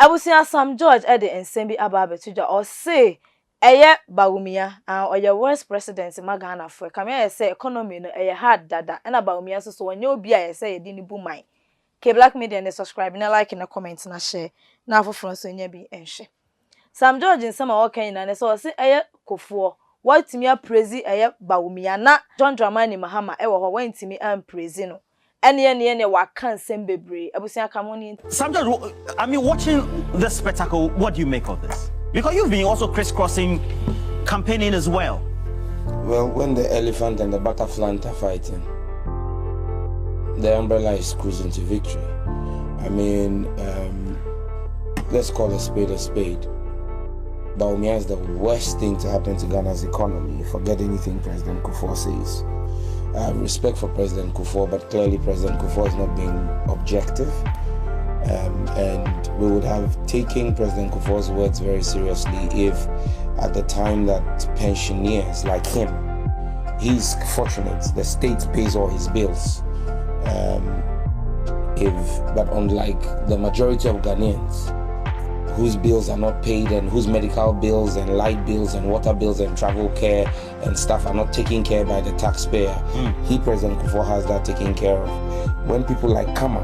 Abusia Sam George Ede Nsembi Ababetuja or say Bawumia or your worst president in Magana for come here say economy no hard dada and Bawumia so when you be I say didn't boom mine. K Black Media and subscribe and like in the comments and share. Now for France so be and share. Sam George in some okay and so say Kofo. What me a Prez Bawumia na John Dramani Mahama ewo when to me and Prez no. Any wakan sembebre. Abusia kamoni. Sam George, I mean, watching the spectacle, what do you make of this? Because you've been also crisscrossing campaigning as well. Well, when the elephant and the butterfly are fighting, the umbrella is cruising to victory. I mean, let's call a spade a spade. Bawumia is the worst thing to happen to Ghana's economy. Forget anything President Kufuor says. I have respect for President Kufuor, but clearly President Kufuor is not being objective. And we would have taken President Kufuor's words very seriously if at the time that pensioners like him, he's fortunate, the state pays all his bills. But unlike the majority of Ghanaians, whose bills are not paid and whose medical bills and light bills and water bills and travel care and stuff are not taken care by the taxpayer, President Kufuor has that taken care of. When people like Kama,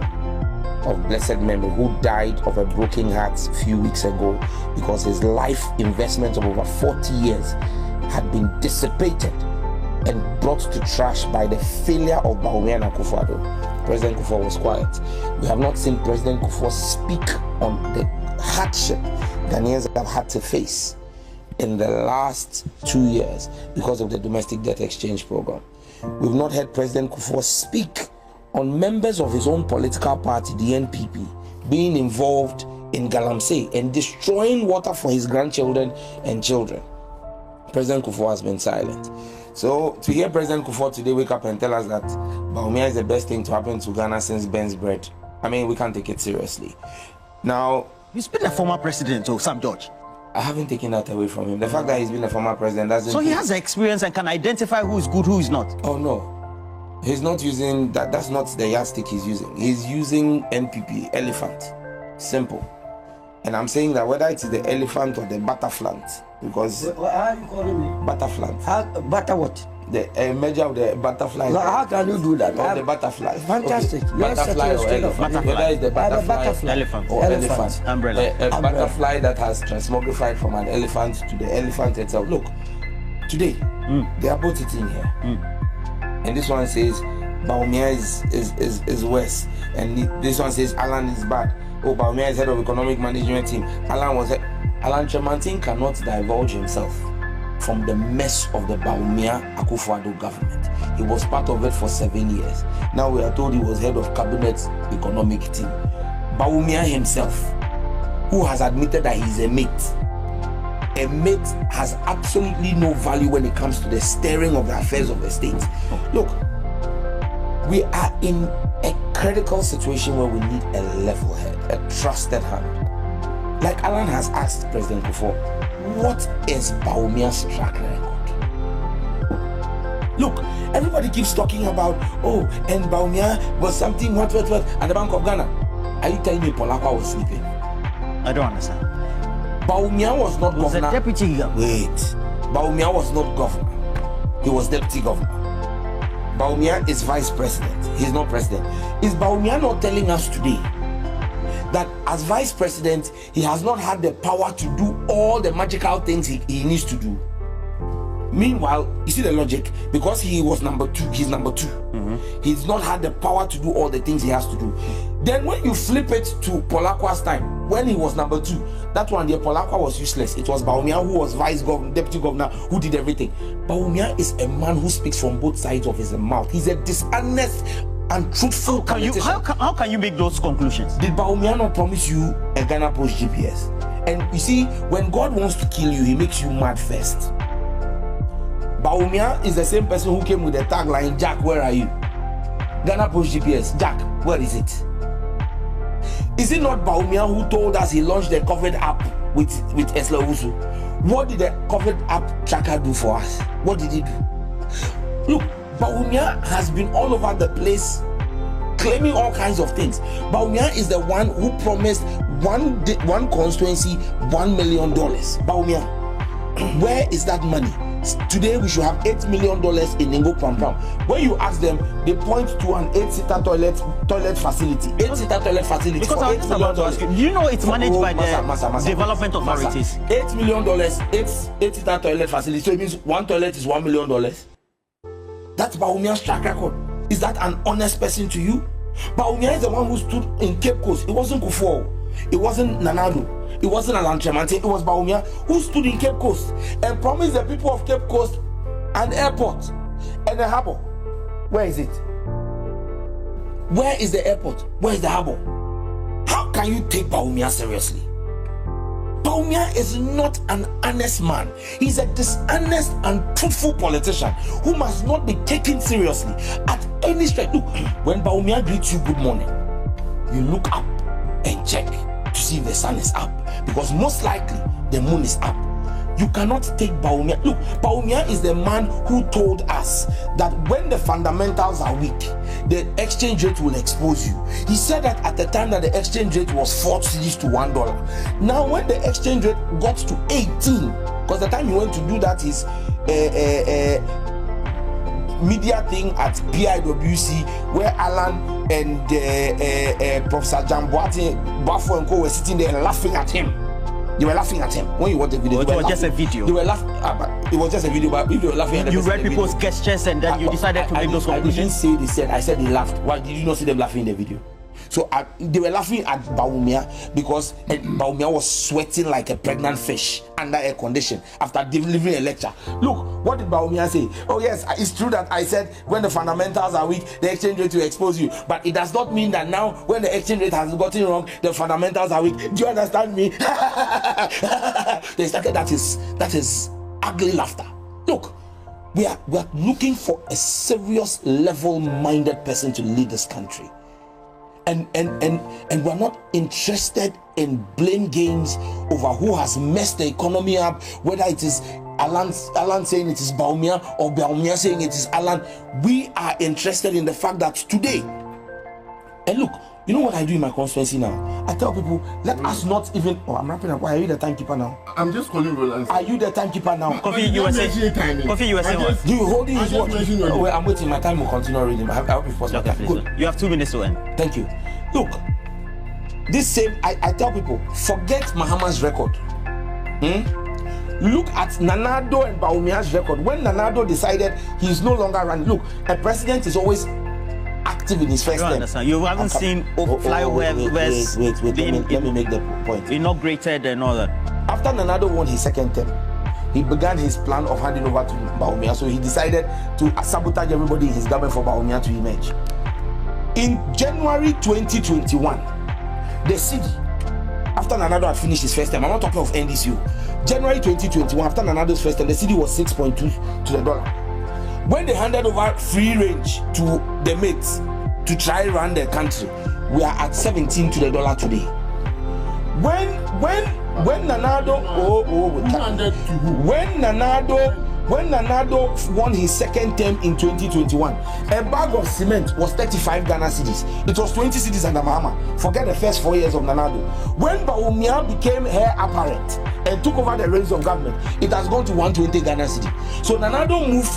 of blessed memory, who died of a broken heart a few weeks ago because his life investment of over 40 years had been dissipated and brought to trash by the failure of Bawumia and Akufo-Addo, President Kufuor was quiet. We have not seen President Kufuor speak on the hardship Ghanaians have had to face in the last 2 years because of the domestic debt exchange program. We've not heard President Kufuor speak on members of his own political party, the NPP, being involved in Galamsey and destroying water for his grandchildren and children. President Kufuor has been silent. So to hear President Kufuor today wake up and tell us that Bawumia is the best thing to happen to Ghana since Ben's bread, I mean, we can't take it seriously. Now, he's been a former president, so Sam George. I haven't taken that away from him. The fact that he's been a former president doesn't... So he has the experience and can identify who is good, who is not. Oh no. He's not using that. That's not the yardstick he's using. He's using NPP, elephant. Simple. And I'm saying that whether it's the elephant or the butterfly, because... How are you calling me? Butterfly. Butter what? The measure of the butterfly. How can you do that? Or the butterfly. Fantastic. Okay. Butterfly or elephant. Whether it's the butterfly, elephant, or elephant. Umbrella. A butterfly that has transmogrified from an elephant to the elephant itself. Look, today, they are both sitting here. And this one says Bawumia is worse, and this one says Alan is bad. Oh, Bawumia is head of economic management team. Alan Tremantin cannot divulge himself from the mess of the Bawumia Akufo-Addo government. He was part of it for 7 years. Now we are told he was head of cabinet economic team. Bawumia himself, who has admitted that he's a mate has absolutely no value when it comes to the steering of the affairs of the state. Look, we are in a critical situation where we need a level head, a trusted hand. Like Alan has asked President Kufuor, what is Bawumia's track record? Look, everybody keeps talking about, and Bawumia was something, what, at the Bank of Ghana. Are you telling me Polakwa was sleeping? I don't understand. Bawumia was not governor. Deputy governor. Wait. Bawumia was not governor. He was deputy governor. Bawumia is vice president. He's not president. Is Bawumia not telling us today that as vice president, he has not had the power to do all the magical things he needs to do? Meanwhile, you see the logic, because he was number two, he's number two. He's not had the power to do all the things he has to do. Then when you flip it to Polakwa's time, when he was number two, that one, the Polakwa was useless. It was Bawumia who was vice governor, deputy governor, who did everything. Bawumia is a man who speaks from both sides of his mouth. He's a dishonest and truthful politician. How can you make those conclusions? Did Bawumia not promise you a Ghana Post GPS? And you see, when God wants to kill you, he makes you mad first. Bawumia is the same person who came with the tagline, Jack, where are you? Ghana Post GPS, Jack, where is it? Is it not Bawumia who told us he launched the COVID app with Esla Usu? What did the COVID app tracker do for us? What did he do? Look, Bawumia has been all over the place claiming all kinds of things. Bawumia is the one who promised one constituency, $1 million. Bawumia, where is that money? Today we should have $8 million in Ningo Pram Pram. When you ask them, they point to an 8-seater toilet facility. 8-seater toilet facility. Because I was just about to ask you, do you know it's managed by the development authorities? $8 million, 8-seater toilet facility. So it means one toilet is $1 million. That's Bawumia's track record. Is that an honest person to you? Bawumia is the one who stood in Cape Coast. It wasn't Kufuor. It wasn't Nanado. It wasn't Alan Tremante. It was Bawumia who stood in Cape Coast and promised the people of Cape Coast an airport and a harbour. Where is it? Where is the airport? Where is the harbour? How can you take Bawumia seriously? Bawumia is not an honest man. He's a dishonest and truthful politician who must not be taken seriously at any stretch. Look, when Bawumia greets you good morning, you look up and check to see if the sun is up, because most likely the moon is up. You cannot take Bawumia. Look, Bawumia is the man who told us that when the fundamentals are weak, the exchange rate will expose you. He said that at the time that the exchange rate was 4 cedis to $1. Now when the exchange rate got to 18, because the time he went to do that is media thing at PIWC, where Alan and Professor Jamboati Bafo and Co were sitting there and laughing at him. They were laughing at him when you watch the video. It was just a video. They were laughing. It was just a video, but if they were laughing at you read people's gestures and then you decided to make those conclusions. I didn't say they said. I said they laughed. Why did you not see them laughing in the video? So they were laughing at Bawumia because Bawumia was sweating like a pregnant fish under air condition after delivering a lecture. Look, what did Bawumia say? Oh yes, it's true that I said when the fundamentals are weak, the exchange rate will expose you. But it does not mean that now when the exchange rate has gotten wrong, the fundamentals are weak. Do you understand me? They started that is ugly laughter. Look, we are looking for a serious level-minded person to lead this country. And we're not interested in blame games over who has messed the economy up, whether it is Alan saying it is Bawumia or Bawumia saying it is Alan. We are interested in the fact that today, and look, you know what I do in my constituency now? I tell people, let us not even. Oh, I'm wrapping up. Why are you the timekeeper now? I'm just calling Roland. Are you the timekeeper now? Coffee, you were saying what? Do you holding his watch? Well, I'm waiting. My time will continue reading. I hope it's possible. Okay, good. You have 2 minutes to end. Thank you. Look, this same. I tell people, forget Mahama's record. Look at Nanado and Bawumia's record. When Nanado decided he's no longer running, look, a president is always active in his first term. You haven't seen flyovers. Wait. Let me make the point. Inaugurated and all that. After Nanado won his second term, he began his plan of handing over to Bawumia. So he decided to sabotage everybody in his government for Bawumia to emerge. In January 2021, the city, after Nanado had finished his first term, I'm not talking of NDCU. January 2021, after Nanado's first term, the city was 6.2 to the dollar. When they handed over free range to the mates to try run the country, we are at 17 to the dollar today. When Nanado won his second term in 2021, a bag of cement was 35 Ghana cedis. It was 20 cedis under Mahama. Forget the first 4 years of Nanado. When Bawumia became heir apparent and took over the reins of government, it has gone to 120 Ghana cedi. So Nanado moved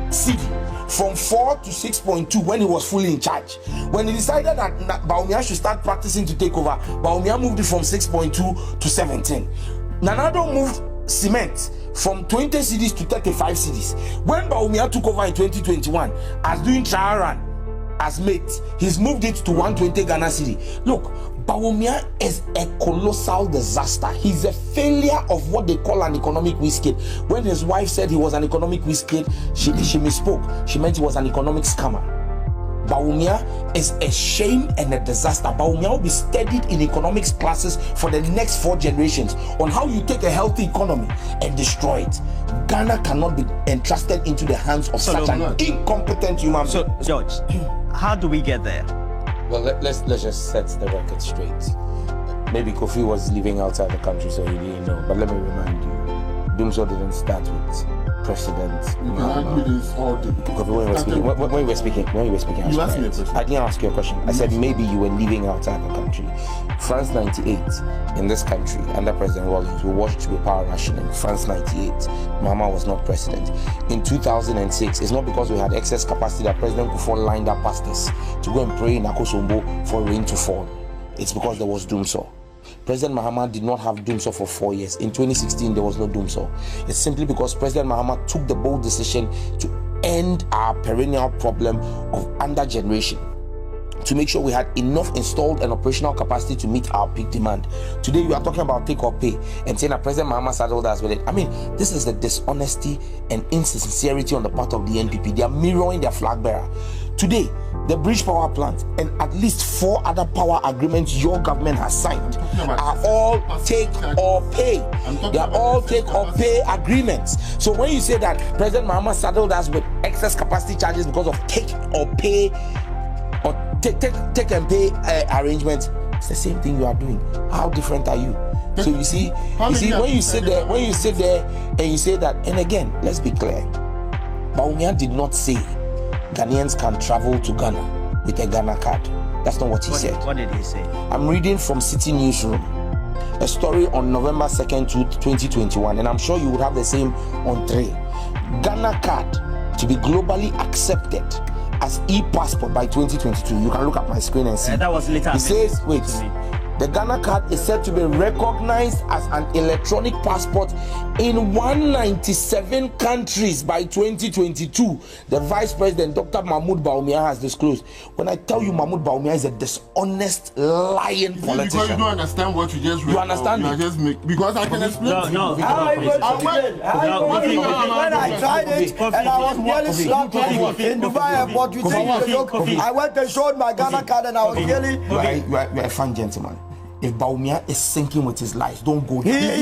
cedi from 4 to 6.2 when he was fully in charge. When he decided that Bawumia should start practicing to take over, Bawumia moved it from 6.2 to 17. Nanado moved cement from 20 cedis to 35 cedis. When Bawumia took over in 2021 as doing trial run as mate, he's moved it to 120 Ghana cedi. Look, Bawumia is a colossal disaster. He's a failure of what they call an economic whiz kid. When his wife said he was an economic whiz kid, she misspoke. She meant he was an economic scammer. Bawumia is a shame and a disaster. Bawumia will be studied in economics classes for the next 4 generations on how you take a healthy economy and destroy it. Ghana cannot be entrusted into the hands of such an incompetent human being. So, George, how do we get there? Well, let's just set the record straight. Maybe Kofi was living outside the country, so he didn't know. But let me remind you, Doomsday didn't start with President. You can argue this all day. Because when you were speaking, you asked me a question. I didn't ask you a question. I said maybe you were living outside the country. France 98 in this country under President Rawlings, we watched with power rationing. France 98, Mama was not president. In 2006, it's not because we had excess capacity that President Kufuor lined up pastors to go and pray in Akosombo for rain to fall. It's because there was Doomsday. President Mahama did not have Doomsday for 4 years. In 2016, there was no Doomsday. It's simply because President Mahama took the bold decision to end our perennial problem of undergeneration, to make sure we had enough installed and operational capacity to meet our peak demand. Today, you are talking about take or pay and saying that President Mahama saddled us with it. I mean, this is the dishonesty and insincerity on the part of the NPP. They are mirroring their flag bearer. Today, the Bridge Power Plant and at least 4 other power agreements your government has signed are all take or pay. They are all take or pay agreements. So when you say that President Mahama saddled us with excess capacity charges because of take or pay or take and pay arrangements, it's the same thing you are doing. How different are you? So you see when you sit there and you say that, and again, let's be clear, Bawumia did not say Ghanaians can travel to Ghana with a Ghana card. That's not what he said. What did he say? I'm reading from City Newsroom, a story on November 2nd, 2021, and I'm sure you would have the same on 3. Ghana card to be globally accepted as e-passport by 2022. You can look at my screen and see. That was later. He says, wait, the Ghana card is said to be recognized as an electronic passport in 197 countries by 2022. The Vice President, Dr. Mahmoud Bawumia, has disclosed. When I tell you Mahmoud Bawumia is a dishonest, lying politician. Because you don't understand what you just read. You understand me? Because I can explain. No. When I tried it and I was nearly slapped in Dubai airport, I went and showed my Ghana card and I was nearly... You are a fine gentleman. If Bawumia is sinking with his life, don't go there.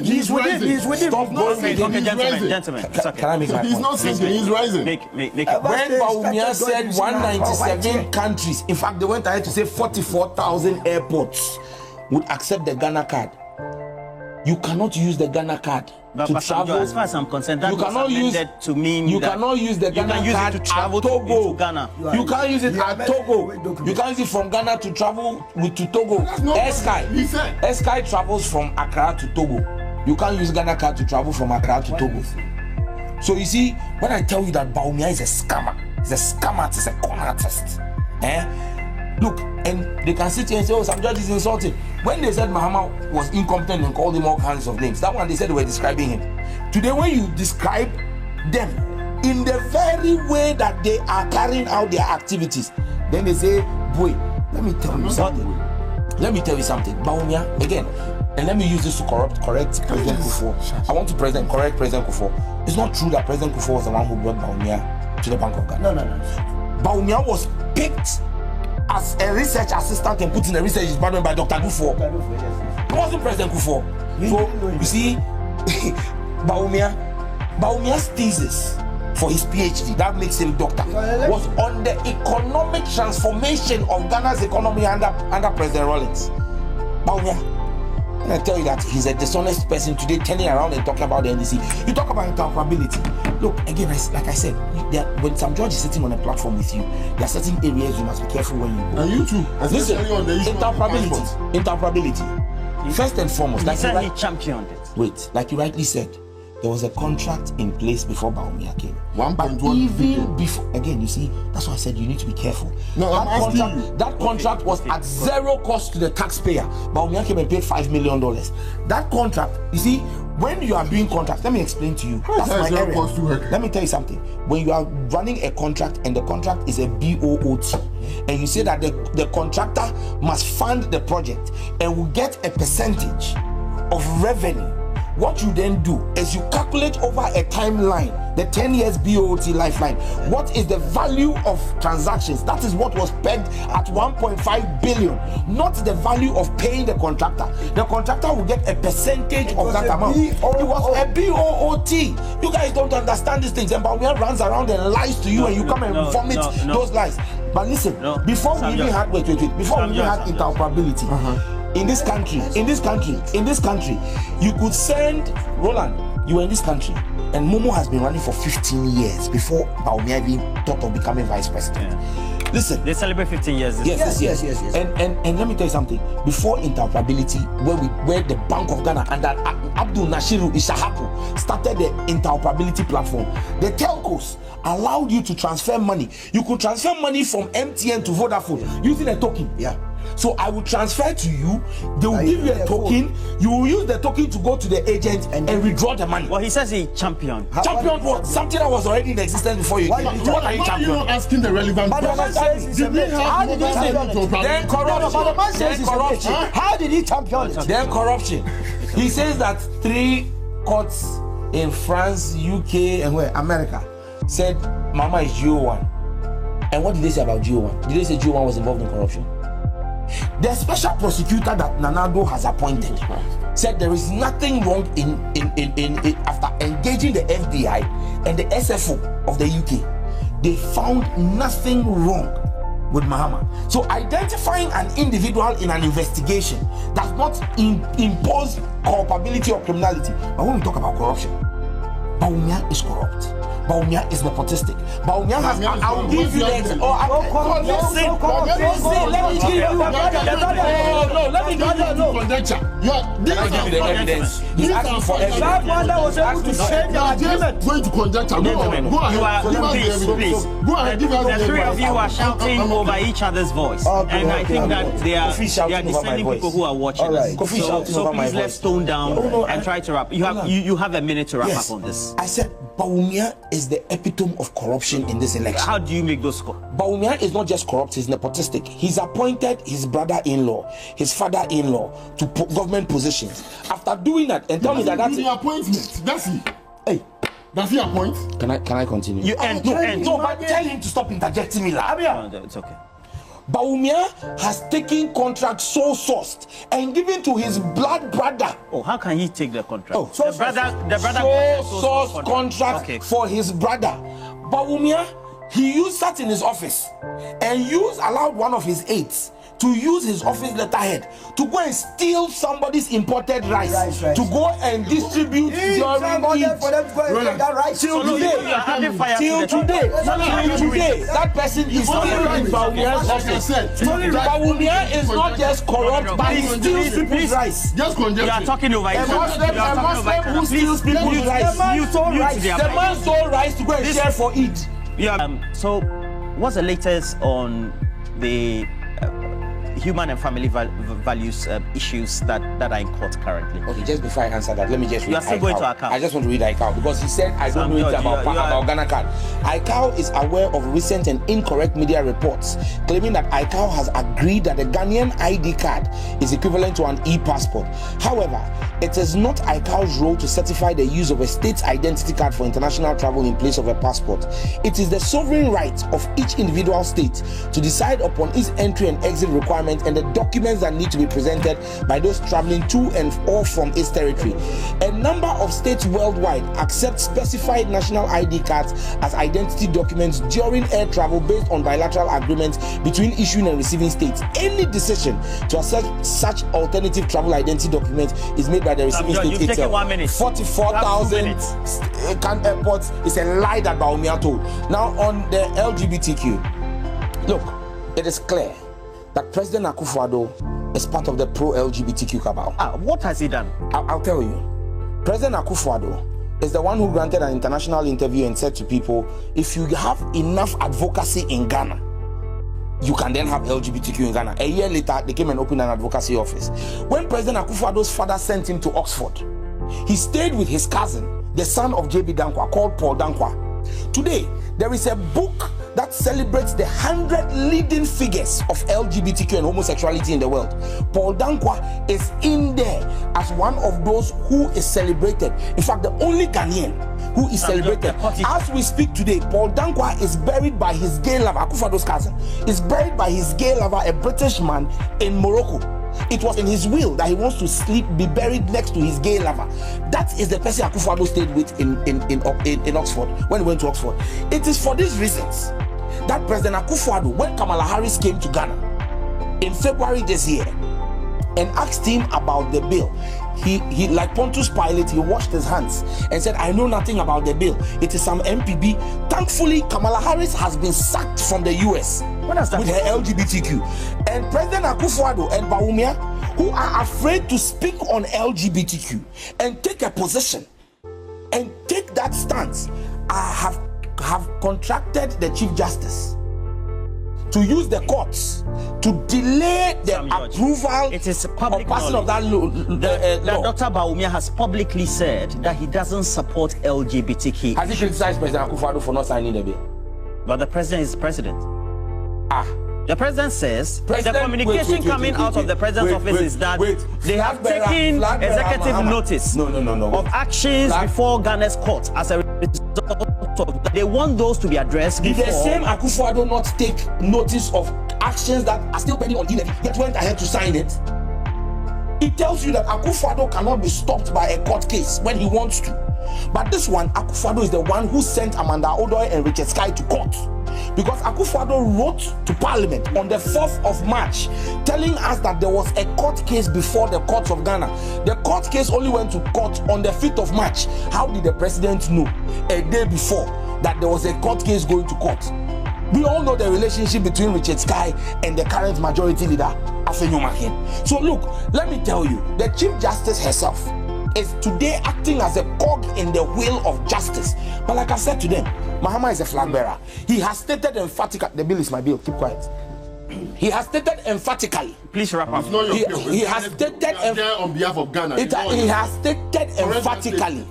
He's within. Stop going. Gentlemen. Can I make my point? He's not sinking, he's rising. Make it. When Bawumia said 197 countries, in fact, they went ahead to say 44,000 airports would accept the Ghana card. You cannot use the Ghana card to travel. As far as I'm concerned, that you cannot use to mean you that cannot use the Ghana card to travel at Togo. to Ghana. You can't use it at Togo. You can't use it from Ghana to travel to Togo. Sky travels from Accra to Togo. You can't use Ghana card to travel from Accra to Togo. So you see, when I tell you that Bawumia is a scammer, it's a scammer, it's a con artist. Look, and they can sit here and say, oh, some judge is insulting. When they said Mahama was incompetent and called him all kinds of names, that one they said they were describing him. Today, when you describe them in the very way that they are carrying out their activities, then they say, boy, let me tell you something. Bawumia, again, and let me use this to correct President Kufuor. I want to correct President Kufuor. It's not true that President Kufuor was the one who brought Bawumia to the Bank of Ghana. No. Bawumia was picked as a research assistant and put in a research department by Dr. Kufuor. It wasn't President Kufuor. So, you see, Bawumia's thesis for his PhD, that makes him doctor, was on the economic transformation of Ghana's economy under President Rawlings. Bawumia, and I tell you that he's a dishonest person today, turning around and talking about the NDC. You talk about interoperability. Look, again, like I said, when some judge is sitting on a platform with you, there are certain areas you must be careful when you go. And you too. Listen, on the issue interoperability. First and foremost, he said he championed it. Wait, like you rightly said, there was a contract in place before Bawumia came. 1.1 even before, again, you see, that's why I said you need to be careful. No, that contract was at zero cost to the taxpayer. Bawumia came and paid $5 million. That contract, you see, when you are doing contracts, let me explain to you. That's my area. Let me tell you something. When you are running a contract and the contract is a BOOT, and you say that the contractor must fund the project and will get a percentage of revenue, what you then do is you calculate over a timeline, the 10 years BOT lifeline, what is the value of transactions. That is what was pegged at 1.5 billion, not the value of paying the contractor. The contractor will get a percentage of that amount. It was a BOOT. You guys don't understand these things, and Bawumia runs around and lies to you, and you come and vomit those lies. But listen, before we even had interoperability, in this country, you could send Roland You were in this country, and Momo has been running for 15 years before Bawumia even thought of becoming vice president. Yeah. Listen, they celebrate 15 years. Yes. And let me tell you something. Before interoperability, where the Bank of Ghana under Abdul Nashiru Ishahaku started the interoperability platform, the telcos allowed you to transfer money. You could transfer money from MTN to Vodafone using a token. Yeah. So I will transfer to you, they will give you a token, you will use the token to go to the agent and withdraw the money. Well, he says he championed. Champion what? Something that was already in existence before you came. What are you championing? You're asking the relevant questions. Did we have Then corruption. How did he champion it? Then corruption. He says that 3 courts in France, UK, and where? America said Mama is GO1. And what did they say about GO1? Did they say GO1 was involved in corruption? The special prosecutor that Nanado has appointed said there is nothing wrong in after engaging the FBI and the SFO of the UK. They found nothing wrong with Mahama. So identifying an individual in an investigation does not impose culpability or criminality. But when we talk about corruption, Bawumia is corrupt. Bawumia is nepotistic. Bawumia has. I will give you the. Let me give you. No, let me give you conjecture. Give me the evidence. He's asking for evidence. That one that was able to change the agreement. Going to conjecture. Go ahead. Please. Go ahead. Give us The 3 of you are shouting over each other's voice, and I think that they are discerning people who are watching us. So please let's tone down and try to wrap. You have a minute to wrap up on this. I said Bawumia is the epitome of corruption in this election. How do you make those calls? Bawumia is not just corrupt, he's nepotistic. He's appointed his brother-in-law, his father-in-law to government positions. After doing that, and tell me that that's the appointment. That's it. Hey, does he appoint? can I continue? You end. No, but tell him to stop interjecting me, lad. No, it's okay. Bawumia has taken contracts sole sourced and given to his blood brother. Oh, how can he take the contract? Oh, the brother sole sourced contract for his brother. Bawumia, he used that in his office and allowed one of his aides to use his office letterhead to go and steal somebody's imported rice. To go and distribute during Eid. Till today, that person is still in Bawumia's office. Bawumia is not just corrupt, but he steals people's rice. Just conjecture. You are talking over each other. A Muslim who steals people's rice. The man stole rice to go and share for Eid. Yeah. So, what's the latest on the human and family values issues that are in court currently? Okay, just before I answer that, let me just read. You are still going to account. I just want to read ICAO because he said I don't know anything about Ghana card. ICAO is aware of recent and incorrect media reports claiming that ICAO has agreed that the Ghanaian ID card is equivalent to an e-passport. However, it is not ICAO's role to certify the use of a state's identity card for international travel in place of a passport. It is the sovereign right of each individual state to decide upon its entry and exit requirements and the documents that need to be presented by those traveling to and or from its territory. A number of states worldwide accept specified national ID cards as identity documents during air travel based on bilateral agreements between issuing and receiving states. Any decision to accept such alternative travel identity documents is made by the receiving state itself. 44,000 airports is a lie that Bawumia told. Now on the LGBTQ, look, it is clear that President Akufo-Addo is part of the pro-LGBTQ cabal. What has he done? I'll tell you. President Akufo-Addo is the one who granted an international interview and said to people, if you have enough advocacy in Ghana, you can then have LGBTQ in Ghana. A year later, they came and opened an advocacy office. When President Akufo-Addo's father sent him to Oxford, he stayed with his cousin, the son of J.B. Dankwa, called Paul Dankwa. Today, there is a book that celebrates the 100 leading figures of LGBTQ and homosexuality in the world. Paul Dankwa is in there as one of those who is celebrated. In fact, the only Ghanaian who is celebrated. As we speak today, Paul Dankwa is buried by his gay lover, Akufo-Addo's cousin, is buried by his gay lover, a British man in Morocco. It was in his will that he wants to be buried next to his gay lover. That is the person Akufo-Addo stayed with in Oxford, when he went to Oxford. It is for these reasons that President Akufo-Addo, when Kamala Harris came to Ghana in February this year and asked him about the bill, he like Pontius Pilate, he washed his hands and said, I know nothing about the bill. It is some MPB. Thankfully, Kamala Harris has been sacked from the US with her LGBTQ. And President Akufo-Addo and Bawumia, who are afraid to speak on LGBTQ and take a position and take that stance, have contracted the Chief Justice to use the courts to delay the approval it is public of passing of that law. Dr. Bawumia has publicly said that he doesn't support LGBTQ. Has he criticized President Akufo-Addo for not signing the bill? But the president is president. The president says the communication coming out of the president's office is that they have taken executive notice of actions before Ghana's court as a result of that. They want those to be addressed before. Did the same Akufo-Addo not take notice of actions that are still pending on E-levy, yet went ahead to sign it? It tells you that Akufo-Addo cannot be stopped by a court case when he wants to. But this one, Akufo-Addo is the one who sent Amanda Odoi and Richard Sky to court. Because Akufo-Addo wrote to Parliament on the 4th of March telling us that there was a court case before the courts of Ghana. The court case only went to court on the 5th of March. How did the president know a day before that there was a court case going to court? We all know the relationship between Richard Sky and the current majority leader, Afenyo Makin. So look, let me tell you, the Chief Justice herself is today acting as a cog in the wheel of justice. But like I said to them, Mahama is a flag bearer. He has stated emphatically, the bill is my bill, keep quiet. He has stated emphatically. Please wrap up. He has stated on behalf of Ghana. He has stated emphatically.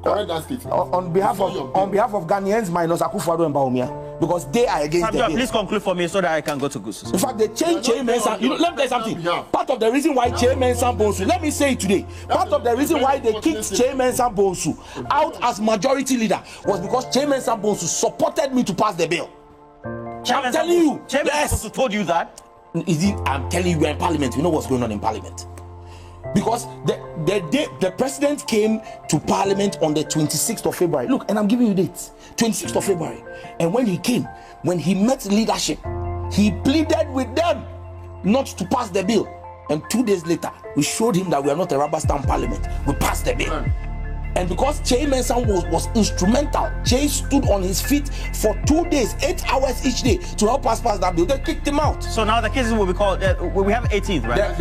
On behalf of Ghanaians minus Akufo-Addo and Bawumia, because they are against the bill. Please conclude for me so that I can go to Gusu. In fact, they changed Chairman Sam. Let me tell you something. Part of the reason why Chairman Sam Bonsu, let me say it today. Part of the reason why they kicked Chairman Sam Bonsu out as majority leader was because Chairman Sam Bonsu supported me to pass the bill. I'm telling you. Chairman Sam told you that. I'm telling you, we're in Parliament. We know what's going on in Parliament. Because the president came to Parliament on the 26th of February. Look, and I'm giving you dates. 26th of February. And when he came, when he met leadership, he pleaded with them not to pass the bill. And 2 days later, we showed him that we are not a rubber stamp Parliament. We passed the bill. And because Che Mensah was instrumental, Che stood on his feet for 2 days, 8 hours each day to help us pass that bill. They kicked him out. So now the cases will be called, we have 18th, right?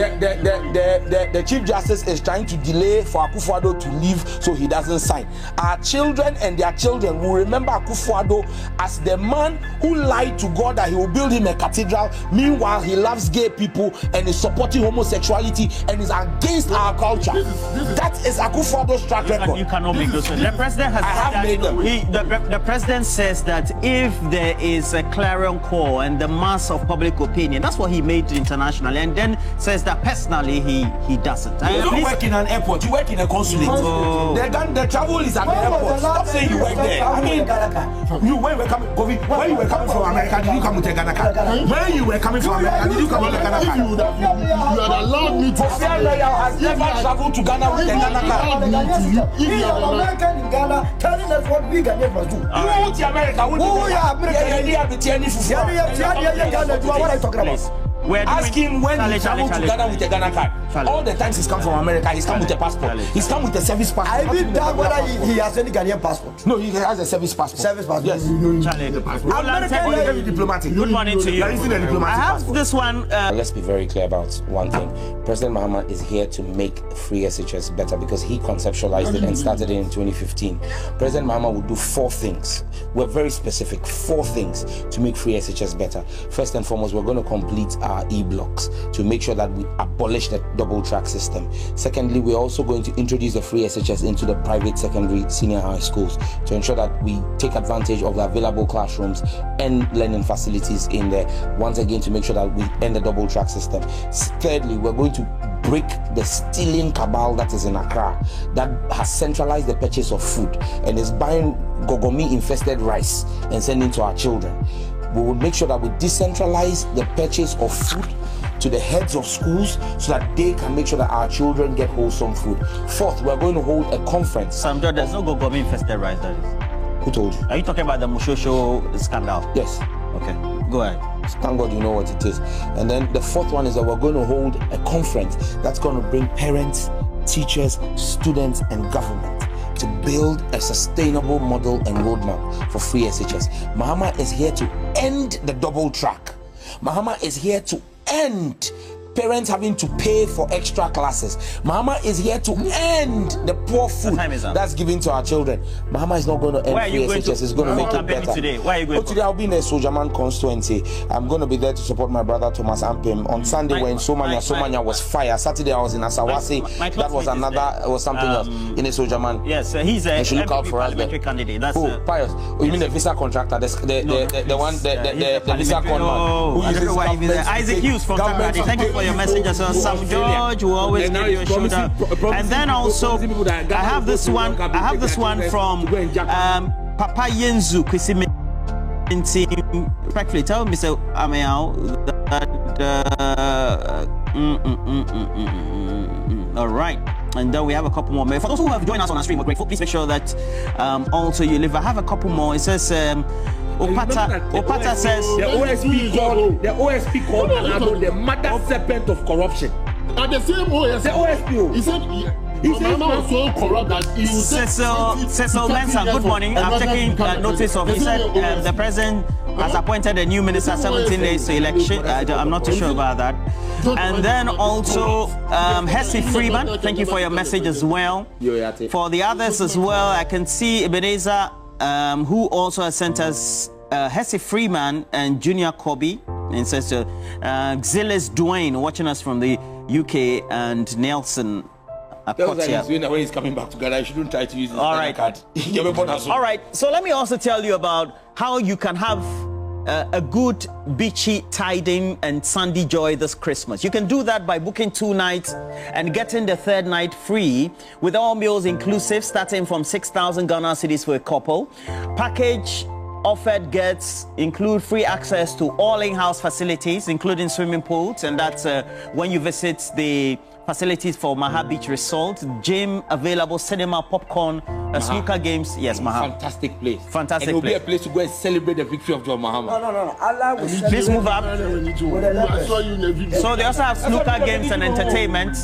The Chief Justice is trying to delay for Akufo-Addo to leave so he doesn't sign. Our children and their children will remember Akufo-Addo as the man who lied to God that he will build him a cathedral. Meanwhile, he loves gay people and is supporting homosexuality and is against our culture. That is Akufo-Addo's track record. You cannot make those. The president has made them. The president says that if there is a clarion call and the mass of public opinion, that's what he made internationally, and then says that personally he doesn't. You don't work in an airport. You work in a consulate. Oh. The travel is at the airport. Stop saying you work there. I mean, when you were coming from America, did you come with a Ghana card? When you were coming from America, did you come with a Ghana card? You had allowed me to say has never traveled to Ghana with a Ghana card. We are American in Ghana, telling us what we Ghanaians must do. Who is America? Who are American? What are you talking about? Ask him when he traveled to Ghana with a Ghana card. All the times he's come from America, he's come with a passport. He's come with a service passport. I even doubt whether he has any Ghanaian passport. No, he has a service passport. Service passport. Yes. American is very diplomatic. Good morning to you. I have this one. Let's be very clear about one thing. President Mahama is here to make free SHS better because he conceptualized it and started it in 2015. President Mahama will do 4 things. We're very specific. 4 things to make free SHS better. First and foremost, we're going to complete our e-blocks to make sure that we abolish the double track system. Secondly, we're also going to introduce the free SHS into the private secondary senior high schools to ensure that we take advantage of the available classrooms and learning facilities in there, once again to make sure that we end the double track system. Thirdly, we're going to break the stealing cabal that is in Accra that has centralized the purchase of food and is buying gogomi infested rice and sending to our children. We will make sure that we decentralize the purchase of food to the heads of schools so that they can make sure that our children get wholesome food. Fourth, we're going to hold a conference. Sam John, there's no gogomi infested rice, that is. Who told you? Are you talking about the Mushosho scandal? Yes. Okay, go ahead. Thank God you know what it is. And then the fourth one is that we're going to hold a conference that's going to bring parents, teachers, students, and government to build a sustainable model and roadmap for free SHS. Mahama is here to end the double track. Mahama is here to end parents having to pay for extra classes. Mahama is here to end the poor food that's given to our children. Mahama is not going to end free SHS. It's going to make it better. Today? Where are you going? Today I'll be in a Sojaman constituency. I'm going to be there to support my brother Thomas Ampim. On Sunday when Somanya was fire. Saturday I was in Asawasi. That was something else in a Sojaman. Yes, he's a look out for us candidate. That's Pius. Oh, you mean the visa contractor? The visa conman. Who uses Isaac Hughes from Takrady. Thank you for your message as well. Sam George will always give you a shoulder. And then also I have this one from Papa Yenzu Kwisime. Respectfully tell Mr. Ameao that all right. And then we have a couple more. For those who have joined us on our stream, we're grateful. Please make sure that also you live. I have a couple more. It says Opata says the OSP called Alado the mother serpent of corruption. And the same OSP. The OSP. He said Mama was so corrupt that he Cecil Mensah, good morning. I'm taking notice of. He said the president has appointed a new minister 17 days to election. I'm not too sure about that. And then also Hesse Freeman, thank you for your message as well. For the others as well, I can see Ebenezer, who also has sent us Hesse Freeman and Junior Kobe, and says Xilis Dwayne watching us from the UK, and Nelson. When he's coming back together, I shouldn't try to use his card. All right, so let me also tell you about how you can have a good beachy tiding and sandy joy this Christmas. You can do that by booking 2 nights and getting the 3rd night free with all meals inclusive, starting from 6,000 Ghana cedis for a couple. Package offered gets include free access to all in-house facilities, including swimming pools, and that's when you visit the facilities for Maha Beach Resort, gym available, cinema, popcorn, snooker games. Yes, Maha. Fantastic place. Fantastic and it will place. be a place to go and celebrate the victory of John Mahama. No. Allah will Please move up. I saw you in the video. So they also have snooker games and entertainment.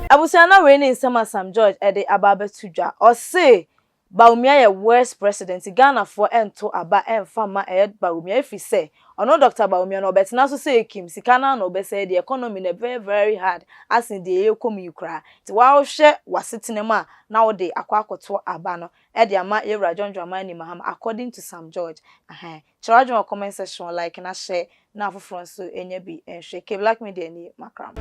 Abusiana reigning Sama Sam George at the Ababe Tuja or say Bawumia worst president Ghana for ento aba enfama Bawumia if he say or no Dr. Bawumia no bet na so say Kim Sikana no be say the economy na very hard as in the economy kra ti wa hwe wasetenema na wo de akwakoto aba no e de ama Yewra John Dramani Mahama according to Sam George chirajo comment section like na share na afoforo so enya bi enhwe ke Black Media ni makram.